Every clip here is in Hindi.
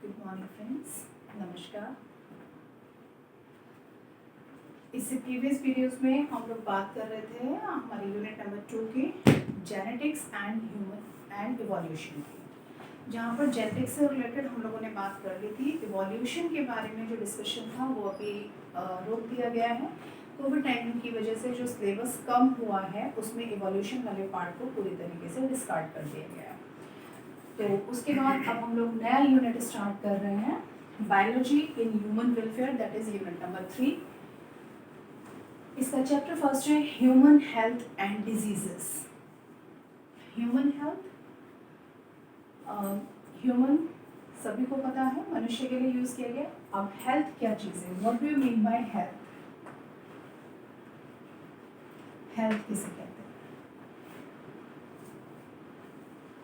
गुड मॉर्निंग फ्रेंड्स, नमस्कार। इससे प्रीवियस वीडियोस में हम लोग बात कर रहे थे हमारे यूनिट नंबर 2 की genetics and human and evolution की, जहाँ पर जेनेटिक्स से रिलेटेड हम लोगों ने बात कर ली थी। इवोल्यूशन के बारे में जो डिस्कशन था वो अभी रोक दिया गया है। कोविड-19 की वजह से जो सिलेबस कम हुआ है उसमें इवोल्यूशन वाले पार्ट को पूरी तरीके से डिस्कार्ड कर दिया गया है। तो उसके बाद अब हम लोग नया यूनिट स्टार्ट कर रहे हैं, biology in human welfare, that is unit number 3। इसका चैप्टर फर्स्ट है human health and diseases. Human health, human सभी को पता है, मनुष्य के लिए यूज किया गया। अब हेल्थ क्या चीज़ है, what do you mean by health? Health किसे कहते हैं?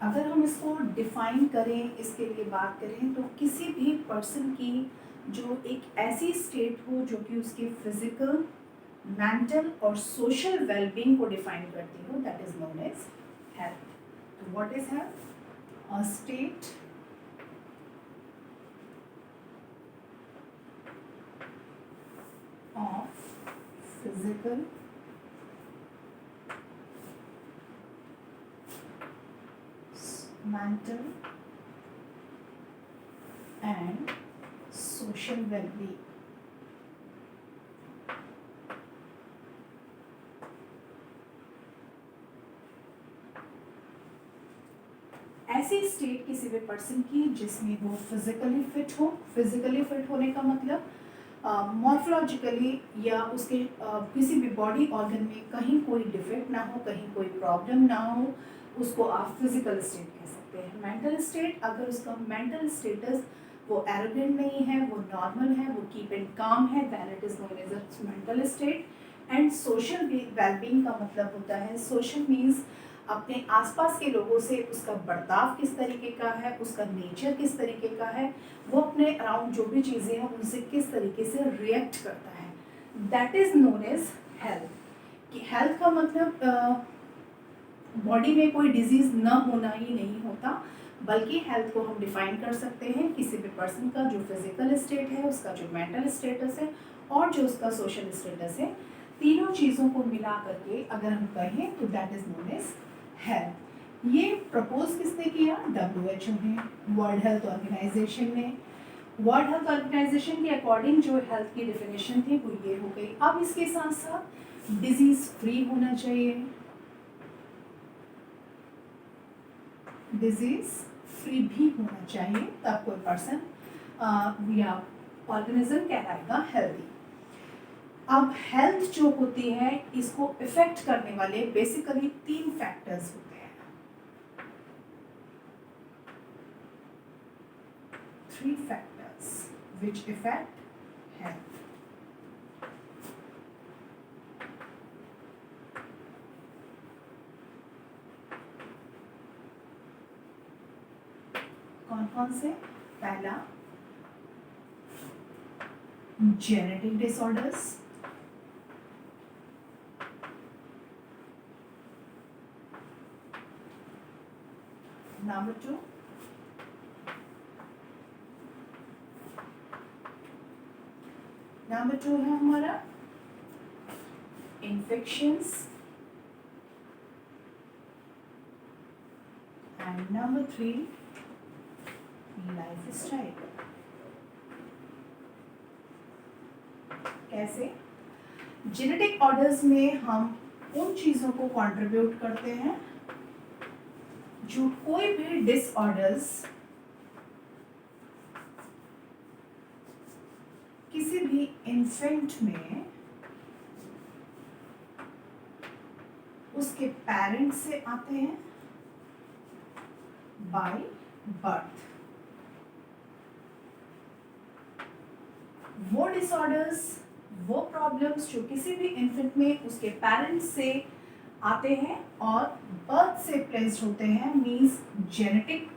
अगर हम इसको डिफाइन करें, इसके लिए बात करें, तो किसी भी पर्सन की जो एक ऐसी स्टेट हो जो कि उसके फिजिकल, मेंटल और सोशल वेलबींग को डिफाइन करती हो, that is known as health. तो what is health? A state of physical, mental and social well-being। ऐसी स्टेट किसी भी पर्सन की जिसमें वो फिजिकली फिट हो। फिजिकली फिट होने का मतलब मॉर्फोलॉजिकली या उसके किसी भी बॉडी ऑर्गन में कहीं कोई डिफेक्ट ना हो, कहीं कोई प्रॉब्लम ना हो, उसको आप फिजिकल स्टेट कह सकते हैं। मेंटल स्टेट, अगर उसका मेंटल स्टेटस वो एरोगेंट नहीं है, वो नॉर्मल है, वो कीप एंड काम है, that it is known as a mental state. And social wellbeing का मतलब होता है, सोशल मीन्स अपने आसपास के लोगों से उसका बर्ताव किस तरीके का है, उसका नेचर किस तरीके का है, वो अपने अराउंड जो भी चीज़ें हैं उनसे किस तरीके से रिएक्ट करता है, that is known as health. कि हेल्थ का मतलब बॉडी में कोई डिजीज न होना ही नहीं होता, बल्कि हेल्थ को हम डिफाइन कर सकते हैं किसी भी पर्सन का जो फिजिकल स्टेट है, उसका जो मेंटल स्टेटस है और जो उसका सोशल स्टेटस है, तीनों चीज़ों को मिला करके अगर हम कहें तो that is known as health. ये प्रपोज किसने किया? WHO ने, वर्ल्ड हेल्थ ऑर्गेनाइजेशन ने। वर्ल्ड हेल्थ ऑर्गेनाइजेशन के अकॉर्डिंग जो हेल्थ की डेफिनेशन थी वो ये हो गई। अब इसके साथ साथ डिजीज फ्री होना चाहिए, डिजीज फ्री भी होना चाहिए, तब कोई पर्सन या ऑर्गेनिज्म कहलाएगा हेल्दी। अब हेल्थ जो होती है, इसको इफेक्ट करने वाले बेसिकली 3 फैक्टर्स होते हैं। 3 factors which affect health। कौन कौन से? पहला, जेनेटिक डिसऑर्डर्स। नंबर 2, है हमारा infections. And number 3, life style. कैसे? जेनेटिक ऑर्डर्स में हम उन चीज़ों को कंट्रीब्यूट करते हैं जो कोई भी डिसऑर्डर्स किसी भी इन्फेंट में उसके पेरेंट्स से आते हैं बाय बर्थ। वो डिसऑर्डर्स, वो प्रॉब्लम्स जो किसी भी इन्फेंट में उसके पेरेंट्स से आते हैं और बर्थ से प्लेस्ड होते हैं, मींस जेनेटिक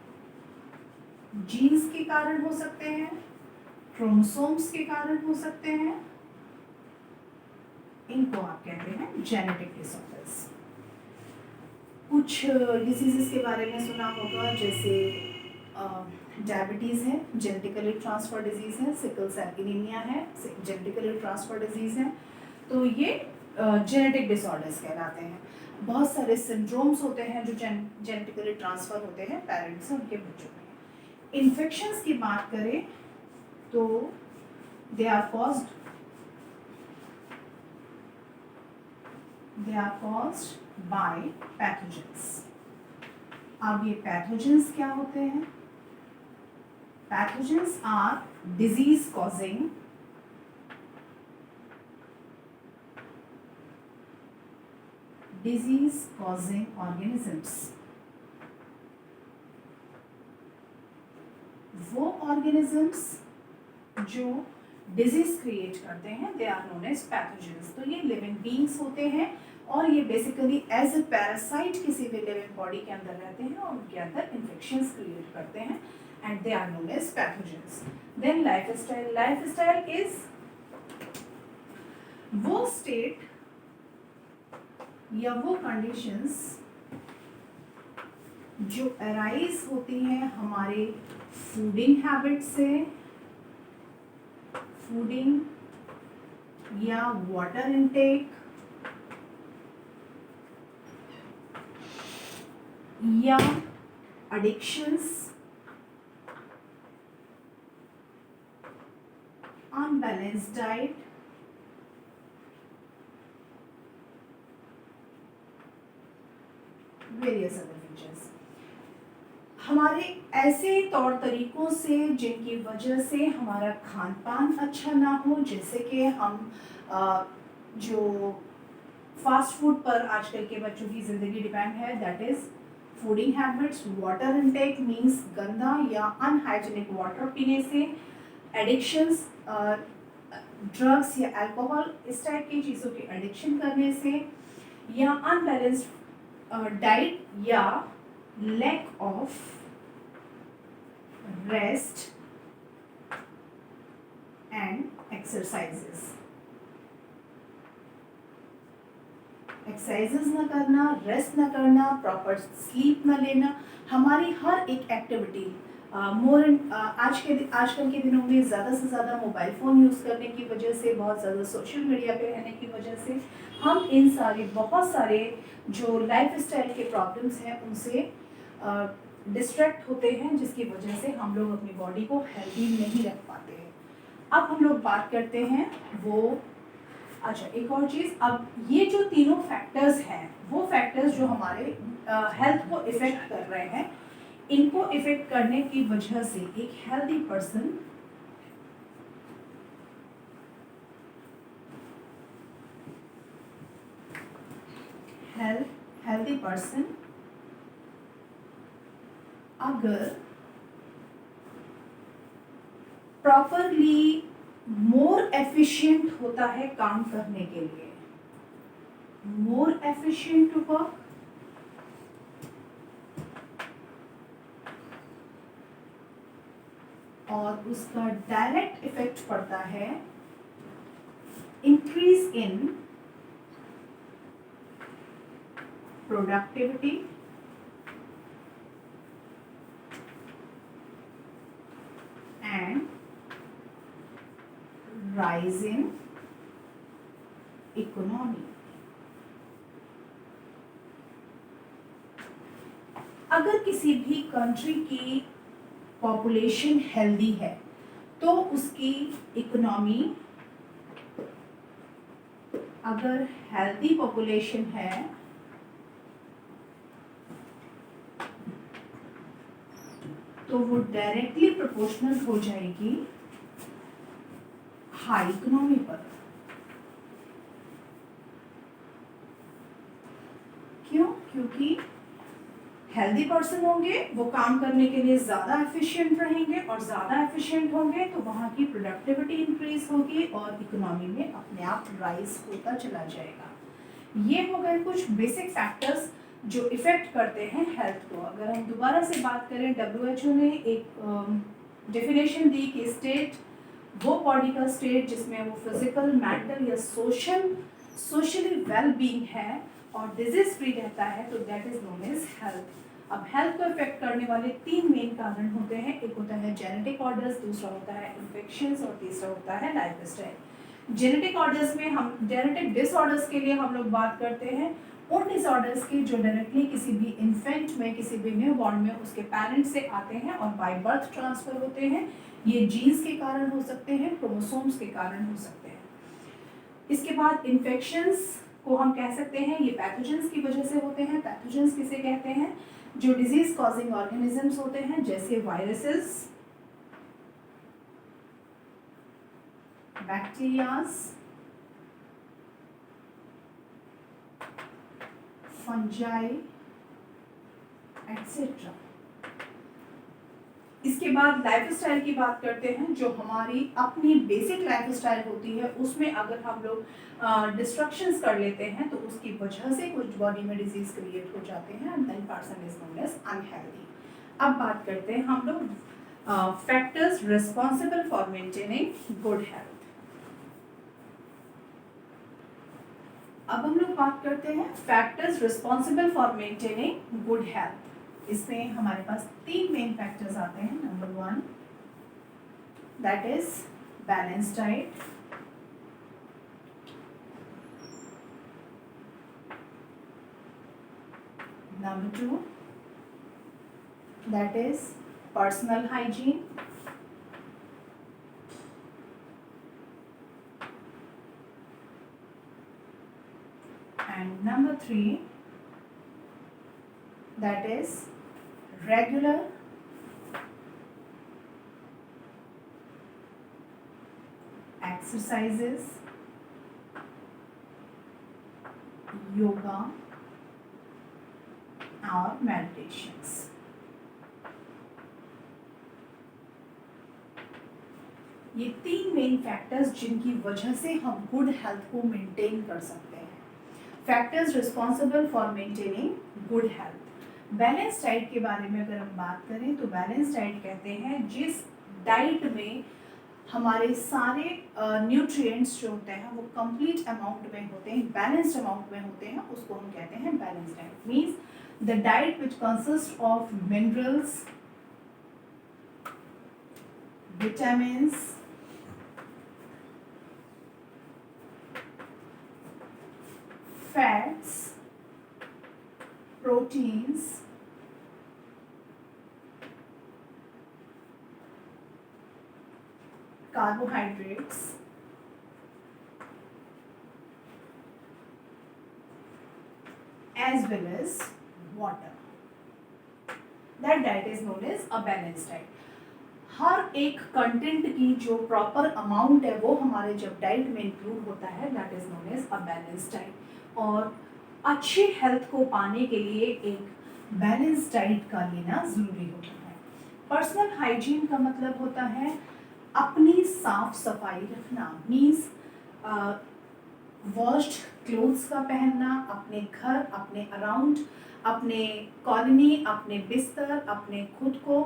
जीन्स के कारण हो सकते हैं, क्रोमोसोम्स के कारण हो सकते हैं, इनको आप कहते हैं जेनेटिक डिसऑर्डर्स। कुछ डिसीजेस के बारे में सुना होगा, जैसे डायबिटीज़ है, जेनेटिकली ट्रांसफर डिजीज़ है, सिकल सेल एनीमिया है, जेनेटिकली ट्रांसफर डिजीज़ है, तो ये जेनेटिक डिसऑर्डर्स कहलाते हैं। बहुत सारे सिंड्रोम्स होते हैं जो जेनेटिकली ट्रांसफ़र होते हैं पेरेंट्स से उनके बच्चों में। इन्फेक्शंस की बात करें तो they are caused by pathogens. अब ये पैथोजेंस क्या होते हैं? Pathogens are disease causing organisms। वो organisms जो डिजीज क्रिएट करते हैं they are known as pathogens. तो ये लिविंग बींग्स होते हैं और ये बेसिकली एज ए पैरासाइट किसी भी लिविंग बॉडी के अंदर रहते हैं और उनके अंदर इन्फेक्शंस क्रिएट करते हैं and they are known as pathogens। Then lifestyle is वो state या वो conditions जो arise होती हैं हमारे फूडिंग हैबिट से, फूडिंग या वाटर इनटेक या addictions, unbalanced diet, various other features। हमारे ऐसे तौर तरीकों से जिनकी वजह से हमारा खान पान अच्छा ना हो, जैसे कि हम जो फास्ट फूड पर आजकल के बच्चों की ज़िंदगी डिपेंड है, that is fooding habits, water intake means गंदा या अनहाइजीनिक वाटर पीने से, एडिक्शंस ड्रग्स या अल्कोहल इस टाइप की चीज़ों की एडिक्शन करने से, या अनबैलेंस्ड डाइट या lack of rest and exercises. Exercises ना करना, रेस्ट ना करना, प्रॉपर स्लीप ना लेना, हमारी हर एक एक्टिविटी आजकल के दिनों में ज़्यादा से ज़्यादा मोबाइल फ़ोन यूज़ करने की वजह से, बहुत ज़्यादा सोशल मीडिया पे रहने की वजह से हम इन बहुत सारे जो लाइफ स्टाइल के प्रॉब्लम्स हैं उनसे डिस्ट्रैक्ट होते हैं, जिसकी वजह से हम लोग अपनी बॉडी को हेल्दी नहीं रख पाते हैं। अब हम लोग बात करते हैं अच्छा एक और चीज़, अब ये जो तीनों फैक्टर्स हैं वो फैक्टर्स जो हमारे हेल्थ को इफ़ेक्ट कर रहे हैं, इनको इफेक्ट करने की वजह से एक हेल्दी पर्सन अगर प्रॉपरली मोर एफिशिएंट होता है काम करने के लिए, मोर एफिशिएंट टू वर्क, और उसका डायरेक्ट इफेक्ट पड़ता है increase in productivity and rise in economy. अगर किसी भी कंट्री की पॉपुलेशन हेल्दी है तो उसकी इकोनॉमी, अगर हेल्दी पॉपुलेशन है तो वो डायरेक्टली प्रोपोर्शनल हो जाएगी हाई इकोनॉमी पर। क्यों? क्योंकि हेल्दी पर्सन होंगे वो काम करने के लिए ज़्यादा एफिशिएंट रहेंगे, और ज़्यादा एफिशिएंट होंगे तो वहाँ की प्रोडक्टिविटी इंक्रीज होगी और इकोनॉमी में अपने आप राइज होता चला जाएगा। ये हो गए कुछ बेसिक फैक्टर्स जो इफ़ेक्ट करते हैं हेल्थ को। अगर हम दोबारा से बात करें, WHO ने एक डेफिनेशन दी कि स्टेट वो बॉडी का स्टेट जिसमें वो फिजिकल, मेंटल या सोशली वेल बीइंग है और डिजीज फ्री रहता है, तो that is known as health. अब हेल्थ को इफेक्ट करने वाले 3 मेन कारण होते हैं। एक होता है जेनेटिक ऑर्डर्स, दूसरा होता है इन्फेक्शंस और तीसरा होता है लाइफस्टाइल। जेनेटिक ऑर्डर्स में हम जेनेटिक डिसऑर्डर्स के लिए हम लोग बात करते हैं उन डिसऑर्डर्स की जो डायरेक्टली किसी भी इन्फेंट में, किसी भी न्यूबॉर्न में उसके पेरेंट्स से आते हैं और बाय बर्थ ट्रांसफर होते हैं। ये जीन्स के कारण हो सकते हैं, क्रोमोसोम्स के कारण हो सकते हैं। इसके बाद इन्फेक्शंस को हम कह सकते हैं ये पैथोजेंस की वजह से होते हैं। पैथोजेंस किसे कहते हैं? जो डिजीज कॉजिंग ऑर्गेनिजम्स होते हैं, जैसे वायरसेस, बैक्टीरियाज, फंजाई एक्सेट्रा। इसके बाद लाइफस्टाइल की बात करते हैं। जो हमारी अपनी बेसिक लाइफस्टाइल होती है उसमें अगर हम लोग डिस्ट्रक्शंस कर लेते हैं तो उसकी वजह से कुछ बॉडी में डिजीज क्रिएट हो जाते हैं and then person is known as unhealthy. अब बात करते हैं हम लोग factors responsible for maintaining good health. अब हम लोग बात करते हैं factors responsible for maintaining good health. इसमें हमारे पास 3 मेन फैक्टर्स आते हैं। Number 1 that is balance diet, number 2 that is personal hygiene, and number 3 that is regular exercises, yoga और meditations। ये 3 मेन फैक्टर्स जिनकी वजह से हम गुड हेल्थ को मेंटेन कर सकते हैं। Factors responsible for maintaining good health. Balance diet के बारे में अगर हम बात करें तो बैलेंस डाइट कहते हैं जिस डाइट में हमारे सारे न्यूट्रिएंट्स जो होते हैं वो कंप्लीट अमाउंट में होते हैं, बैलेंस्ड अमाउंट में होते हैं, उसको हम कहते हैं balance diet. Means the diet which consist of minerals, vitamins, fats, proteins, carbohydrates, as well as water. That diet is known as a balanced diet. हर एक कंटेंट की जो प्रॉपर अमाउंट है वो हमारे जब डाइट में इंक्लूड होता है that is known as a balanced diet. और अच्छी हेल्थ को पाने के लिए एक बैलेंस्ड डाइट का लेना ज़रूरी होता है। पर्सनल हाइजीन का मतलब होता है अपनी साफ सफाई रखना। मीन्स वॉश्ड क्लोथ्स का पहनना, अपने घर, अपने अराउंड, अपने कॉलोनी, अपने बिस्तर, अपने खुद को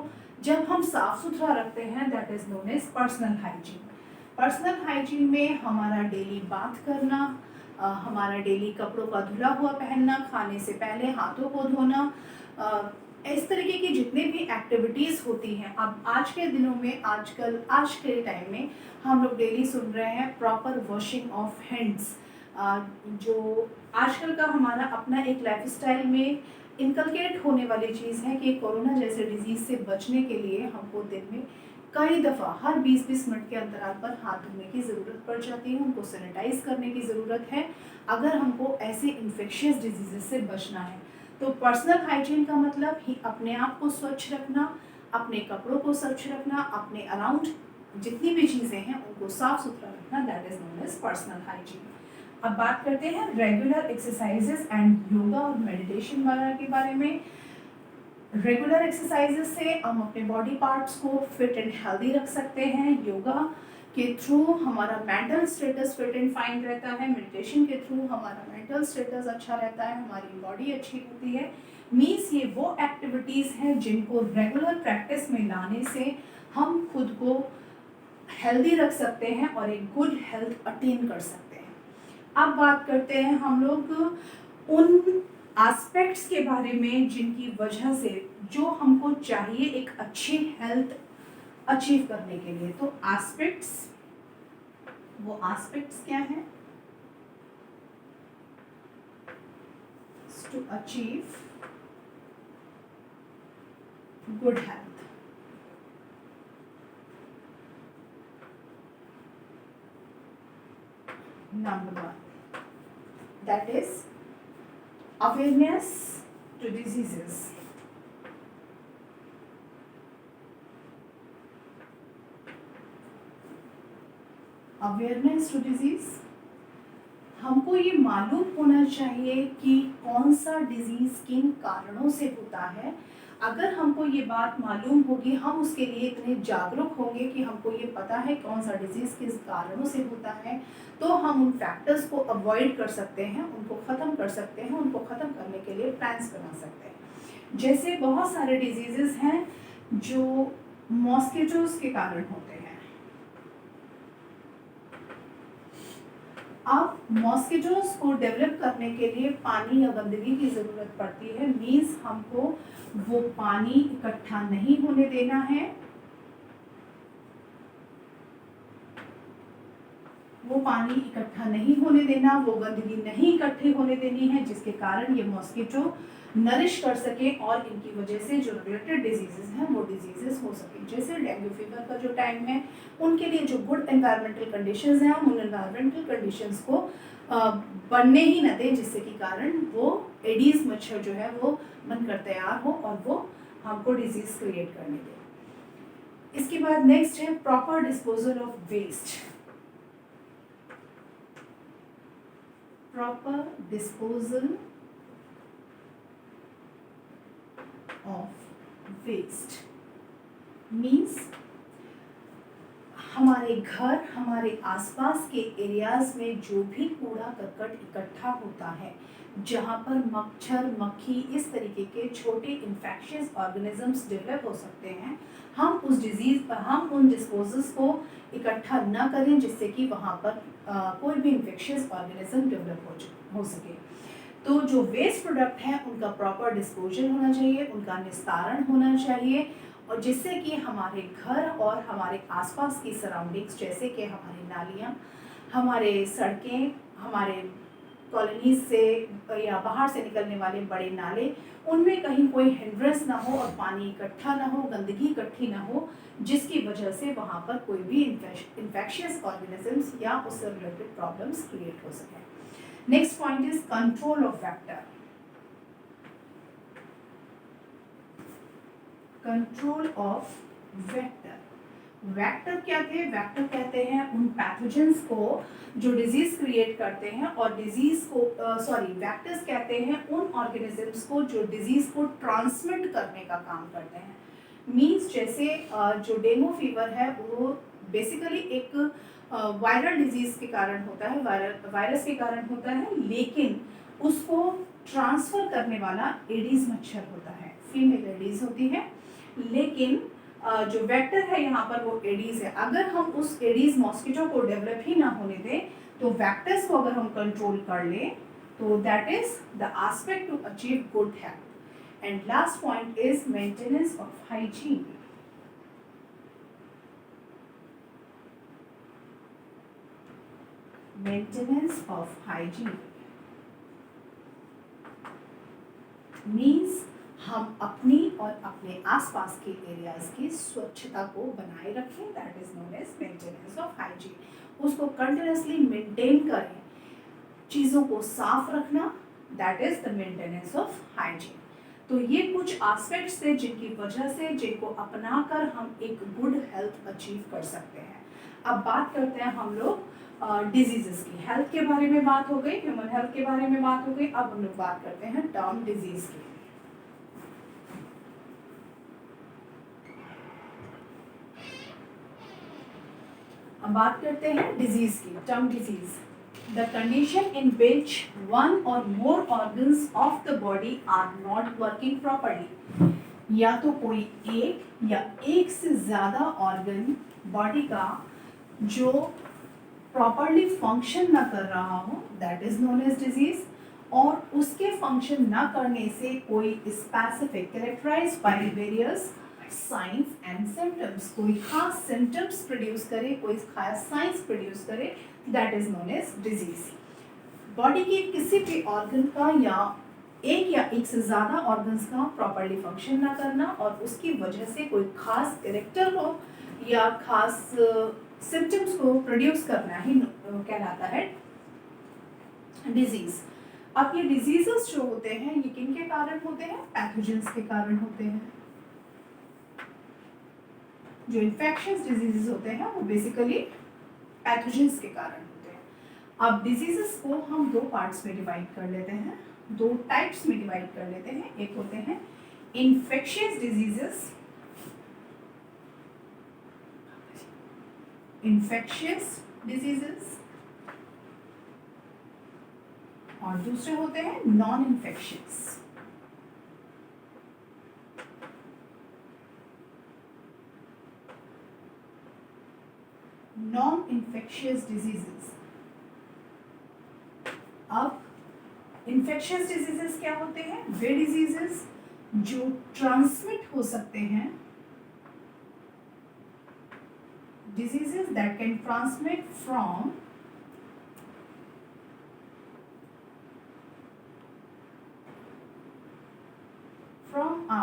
जब हम साफ सुथरा रखते हैं that is known as personal hygiene. Personal hygiene में हमारा डेली बाथ करना, हमारा डेली कपड़ों का धुला हुआ पहनना, खाने से पहले हाथों को धोना, इस तरीके की जितने भी एक्टिविटीज़ होती हैं। अब आज के दिनों में, आजकल आज के टाइम में हम लोग डेली सुन रहे हैं प्रॉपर वॉशिंग ऑफ हैंड्स, जो आजकल का हमारा अपना एक लाइफस्टाइल में इनकलकेट होने वाली चीज़ है कि कोरोना जैसे डिजीज़ से बचने के लिए हमको दिन में कई दफ़ा हर 20-20 मिनट के अंतराल पर हाथ धोने की ज़रूरत पड़ जाती है, उनको सैनिटाइज करने की ज़रूरत है अगर हमको ऐसे इन्फेक्शियस डिजीज़ से बचना है। तो पर्सनल हाइजीन का मतलब ही अपने आप को स्वच्छ रखना, अपने कपड़ों को स्वच्छ रखना, अपने अराउंड जितनी भी चीज़ें हैं उनको साफ सुथरा रखना, that is known as personal hygiene. अब बात करते हैं रेगुलर एक्सरसाइजेस एंड योगा और मेडिटेशन वगैरह के बारे में। रेगुलर एक्सरसाइजेस से हम अपने बॉडी पार्ट्स को फिट एंड हेल्दी रख सकते हैं। योगा के थ्रू हमारा mental status fit and fine रहता है, मेडिटेशन के थ्रू हमारा मेंटल स्टेटस अच्छा रहता है, हमारी बॉडी अच्छी होती है। मीन्स ये वो एक्टिविटीज़ हैं जिनको रेगुलर प्रैक्टिस में लाने से हम खुद को हेल्दी रख सकते हैं और एक गुड हेल्थ अटेन कर सकते हैं। अब बात करते हैं हम लोग उन एस्पेक्ट्स के बारे में जिनकी वजह से जो हमको चाहिए एक अच्छी हेल्थ अचीव करने के लिए। तो एस्पेक्ट्स, वो एस्पेक्ट्स क्या है? To achieve good health. Number 1, that is awareness to diseases. Awareness to disease, हमको ये मालूम होना चाहिए कि कौन सा डिजीज किन कारणों से होता है। अगर हमको ये बात मालूम होगी, हम उसके लिए इतने जागरूक होंगे कि हमको ये पता है कौन सा डिजीज किस कारणों से होता है, तो हम उन फैक्टर्स को अवॉइड कर सकते हैं, उनको ख़त्म कर सकते हैं, उनको ख़त्म करने के लिए प्लान्स बना सकते हैं। जैसे बहुत सारे डिजीजेस हैं जो मॉस्किटोज के कारण होते हैं। अब मॉस्किटोज को डेवलप करने के लिए पानी या गंदगी की ज़रूरत पड़ती है। मीन्स हमको वो पानी इकट्ठा नहीं होने देना है, वो पानी इकट्ठा नहीं होने देना, वो गंदगी नहीं इकट्ठी होने देनी है, जिसके कारण ये मॉस्किटो नरिश कर सके और इनकी वजह से जो रिलेटेड डिजीजेस हैं वो डिजीजेस हो सके। जैसे डेंगू फीवर का जो टाइम है, उनके लिए जो गुड एनवायरमेंटल कंडीशंस हैं, हम उन एनवायरमेंटल कंडीशंस को बनने ही न दें, जिससे कि कारण वो एडीज मच्छर जो है वो बनकर तैयार हो और वो हमको डिजीज क्रिएट करने दे। इसके बाद नेक्स्ट है proper disposal of waste. Proper disposal of waste means हमारे घर, हमारे आसपास के एरियाज में जो भी कूड़ा करकट इकट्ठा होता है, जहाँ पर मच्छर, मक्खी, इस तरीके के छोटे इन्फेक्शियस ऑर्गेनिजम्स डेवलप हो सकते हैं, हम उन डिस्पोजल्स को इकट्ठा न करें, जिससे कि वहाँ पर कोई भी इन्फेक्शियस ऑर्गेनिज्म डेवलप हो सके। तो जो वेस्ट प्रोडक्ट हैं उनका प्रॉपर डिस्पोजल होना चाहिए, उनका निस्तारण होना चाहिए, और जिससे कि हमारे घर और हमारे आसपास की सराउंडिंग्स, जैसे कि हमारी नालियाँ, हमारे सड़कें, हमारे कॉलोनीज से या बाहर से निकलने वाले बड़े नाले, उनमें कहीं कोई हिंड्रेंस ना हो और पानी इकट्ठा ना हो, गंदगी इकट्ठी ना हो, जिसकी वजह से वहाँ पर कोई भी इन्फेक्शियस ऑर्गेनिजम्स या उससे रिलेटेड प्रॉब्लम्स क्रिएट हो सकें। Next point is control of vector. Control of vector. Vector क्या थे? वेक्टर कहते हैं उन पैथोजेंस को जो डिजीज क्रिएट करते हैं, और डिजीज को वेक्टर्स कहते हैं उन ऑर्गेनिजम्स को जो डिजीज को ट्रांसमिट करने का काम करते हैं। मीन्स जैसे जो डेंगू फीवर है वो बेसिकली एक वायरल डिजीज के कारण होता है, वायरस के कारण होता है, लेकिन उसको ट्रांसफर करने वाला एडीज मच्छर होता है, फीमेल एडीज होती है, लेकिन जो वेक्टर है यहाँ पर वो एडीज है। अगर हम उस एडीज मॉस्किटो को डेवलप ही ना होने दें, तो वेक्टर्स को अगर हम कंट्रोल कर लें, तो that is the aspect to achieve good health. And last point is maintenance of hygiene. Maintenance of hygiene means हम अपनी और अपने आसपास के एरियाज की स्वच्छता को बनाए रखें, that is known as maintenance of hygiene. उसको कंटिन्यूसली मेंटेन करें, चीज़ों को साफ रखना, that is the maintenance of hygiene. तो ये कुछ एस्पेक्ट्स थे जिनकी वजह से, जिनको अपनाकर हम एक गुड हेल्थ अचीव कर सकते हैं। अब बात करते हैं हम लोग डिजीजेस की। हेल्थ के बारे में बात हो गई, ह्यूमन हेल्थ के बारे में बात हो गई, अब हम लोग बात करते हैं टर्म डिजीज की। अब बात करते हैं डिजीज की। Term disease, the condition in which one or more organs of the body are not working properly. या तो कोई एक या एक से ज़्यादा ऑर्गन बॉडी का जो प्रॉपरली फंक्शन ना कर रहा हो, that is known as disease. और उसके फंक्शन ना करने से कोई specific characterised by various signs and symptoms, कोई खास सिम्टम्स प्रोड्यूस करे, कोई खास साइंस प्रोड्यूस करे, that is known as disease. Body के किसी भी ऑर्गन का या एक से ज़्यादा ऑर्गन्स का प्रॉपरली फंक्शन ना करना और उसकी वजह से कोई खास कैरेक्टर हो या खास सिम्टम्स को प्रोड्यूस करना ही कहलाता है डिजीज। अब ये डिजीजेस जो होते हैं ये किन के कारण होते हैं? पैथोजेंस के कारण होते हैं। जो इन्फेक्शियस डिजीजेस होते हैं वो बेसिकली पैथोजेंस के कारण होते हैं। अब डिजीजेस को हम दो पार्ट्स में डिवाइड कर लेते हैं, दो टाइप्स में डिवाइड कर लेते हैं। एक होते हैं इन्फेक्शियस डिजीजेस, और दूसरे होते हैं non infectious. Non infectious diseases. अब इन्फेक्शियस डिजीजेस क्या होते हैं? वे डिजीजेस जो ट्रांसमिट हो सकते हैं, diseases that can transmit from a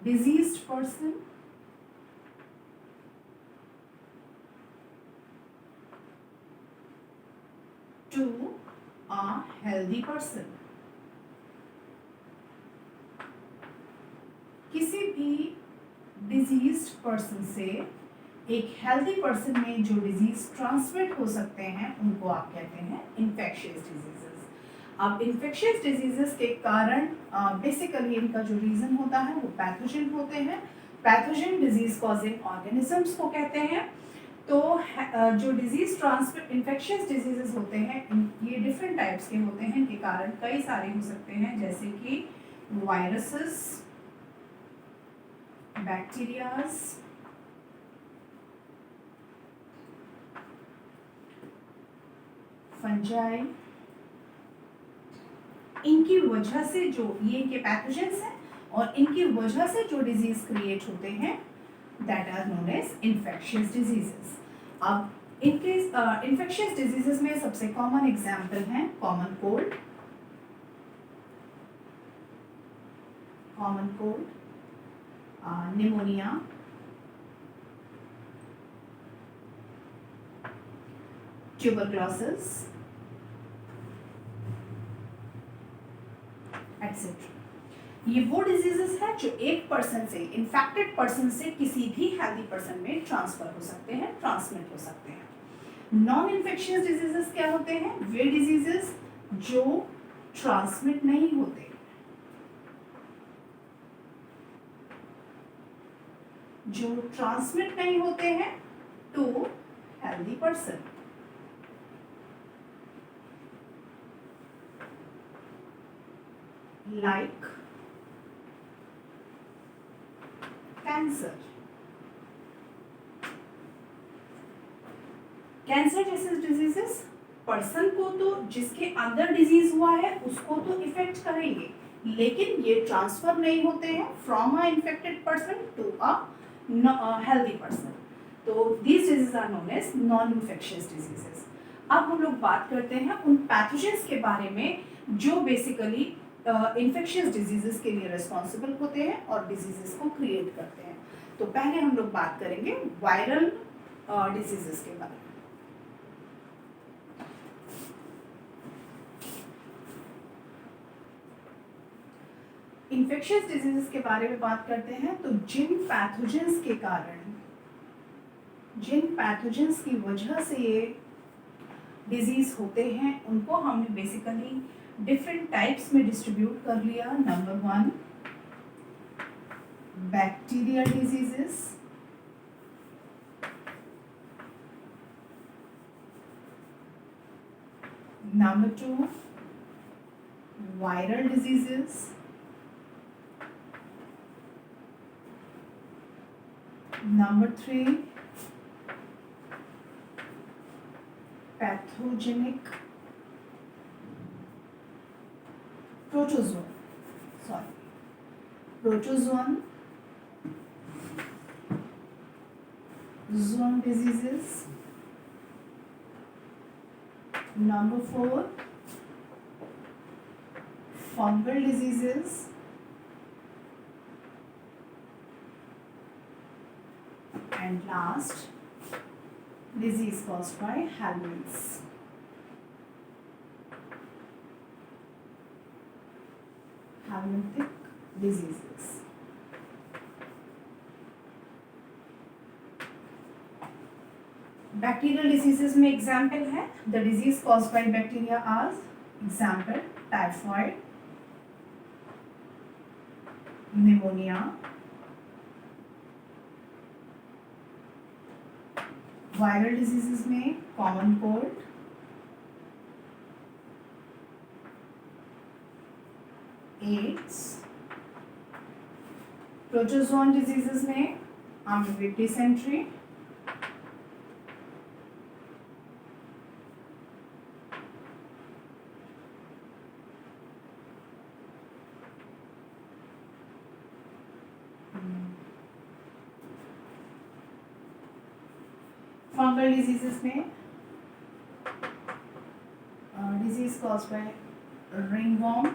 diseased person to a healthy person। किसी भी डिजीज्ड पर्सन से एक हेल्दी पर्सन में जो डिजीज ट्रांसमिट हो सकते हैं उनको आप कहते हैं इन्फेक्शियस डिजीजेस। अब इन्फेक्शियस डिजीजेस के कारण बेसिकली इनका जो रीजन होता है वो पैथोजन होते हैं। पैथोजन डिजीज कॉजिंग ऑर्गेनिजम्स को कहते हैं। तो जो डिजीज ट्रांसमिट इन्फेक्शियस डिजीजेस होते हैं ये डिफरेंट टाइप्स के होते हैं, इनके कारण कई सारे हो सकते हैं, जैसे कि वायरसेस, बैक्टीरियाज, फंजाई। इनकी वजह से जो ये इनके पैथोजेंस हैं और इनकी वजह से जो डिजीज क्रिएट होते हैं that are known as infectious diseases. अब इनके इन्फेक्शियस डिजीजेस में सबसे कॉमन एग्जाम्पल हैं common cold, pneumonia, tuberculosis et cetera. ये वो डिजीजेस हैं जो एक पर्सन से, इन्फेक्टेड पर्सन से किसी भी हेल्दी पर्सन में ट्रांसफर हो सकते हैं, ट्रांसमिट हो सकते हैं। नॉन इन्फेक्शियस डिजीजेस क्या होते हैं? वे डिजीजेस जो ट्रांसमिट नहीं होते, जो ट्रांसमिट नहीं होते हैं to healthy person. Like cancer. Cancer जैसे डिजीजेस पर्सन को तो जिसके अंदर डिजीज हुआ है उसको तो इफेक्ट करेंगे, लेकिन ये ट्रांसफर नहीं होते हैं from a infected person to a healthy person. तो these diseases are known as non infectious diseases. अब हम लोग बात करते हैं उन पैथोजेंस के बारे में जो बेसिकली इन्फेक्शियस डिजीजेस के लिए रिस्पॉन्सिबल होते हैं और डिजीजेस को क्रिएट करते हैं। तो पहले हम लोग बात करेंगे वायरल डिजीजेस के बारे में। इन्फेक्शियस डिजीजेस के बारे में बात करते हैं तो जिन पैथोजेंस के कारण, जिन पैथोजेंस की वजह से ये डिजीज होते हैं उनको हमने बेसिकली डिफरेंट टाइप्स में डिस्ट्रीब्यूट कर लिया। Number 1 bacterial diseases, number 2 viral diseases, number 3 pathogenic pathogenic protozoan diseases. Number 4, fungal diseases. And last, disease caused by helminths. Helminthic diseases. Bacterial diseases में एग्जाम्पल है, the disease caused by bacteria are example typhoid, pneumonia, viral diseases में common cold, AIDS, protozoan diseases में आमीबिक डिसेंट्री, फंगल डिजीजेस में disease caused by ringworm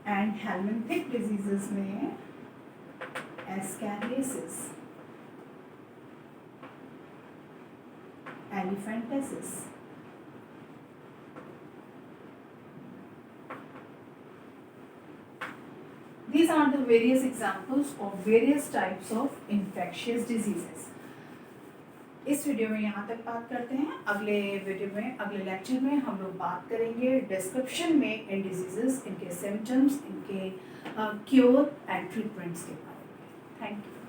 and helminthic diseases में ascariasis, elephantiasis. These are the various examples of various types of infectious diseases. इस वीडियो में यहाँ तक बात करते हैं. अगले वीडियो में, अगले लेक्चर में हम लोग बात करेंगे डिस्क्रिप्शन में इन डिजीजेस, इनके सिम्टम्स, इनके क्योर एंड ट्रीटमेंट्स के बारे में. Thank you.